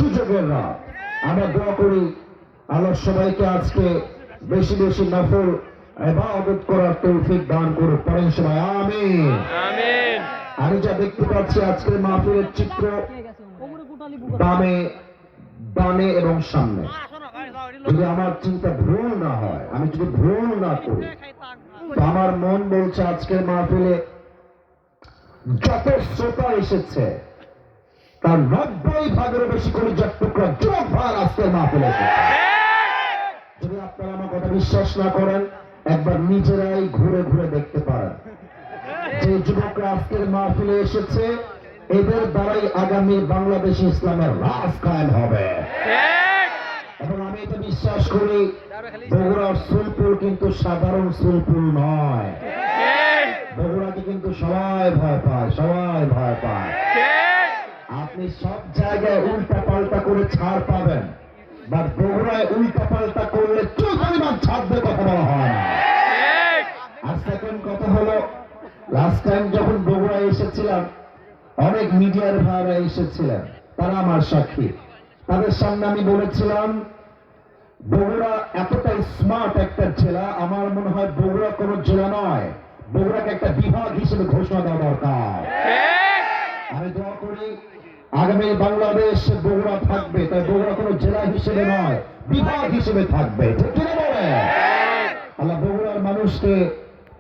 সুযোগের রাত। আমরা দোয়া করি আল্লাহ সবাইকে আজকে বেশি বেশি নফল ইবাদত করার তৌফিক দান করুক। পড়েন সবাই আমিন। আমিন। আমি যা দেখতে পাচ্ছি আজকের মাহফিলের চিত্র বামে ডানে এবং সামনে, যদি আমার চিন্তা ভুল না হয়, আমি যদি ভুল না করি, তো আমার মন বলছে আজকের মাহফিলে যত শ্রোতা এসেছে তার 90% বেশি করে টুকরা যুবক ভাই আজকের মাহফিলে এসেছে। যদি আপনারা আমার কথা বিশ্বাস না করেন, একবার নিজেরাই ঘুরে ঘুরে দেখতে পারেন যে যুবকরা আজকের মাহফিলে এসেছে, এদের দ্বারাই আগামী বাংলাদেশে ইসলামের রাজ কায়েম হবে। এবং আমি এটা বিশ্বাস করি বগুড়ার সুলপুর কিন্তু সাধারণ সুলপুর নয়। বগুড়াকে কিন্তু সবাই ভয় পায়, সবাই ভয় পায়। আপনি সব জায়গায় উল্টা পাল্টা করে ছাড় পাবেন, বাট বগুড়ায় উল্টা পাল্টা করলে কি পরিমাণ ছাড়বে কথা বলা হয় না। আর সেকেন্ড কথা হলো, লাস্ট টাইম যখন বগুড়ায় এসেছিলাম, অনেক মিডিয়ার ভাইরা এসেছিলেন, তারা আমার সাক্ষী। তাদের সামনে আমি বলেছিলাম বগুড়া এতটাই স্মার্ট একটা জেলা, আমার মনে হয় বগুড়া কোনো জেলা নয়, বগুড়াকে একটা বিভাগ হিসেবে ঘোষণা দেওয়া দরকার। আমি দোয়া করি আগামী বাংলাদেশ বগুড়া থাকবে, তাই বগুড়া কোনো জেলা হিসেবে নয়, বিভাগ হিসেবে থাকবে। ঠিক কিনা বলে? আল্লাহ বগুড়ার মানুষকে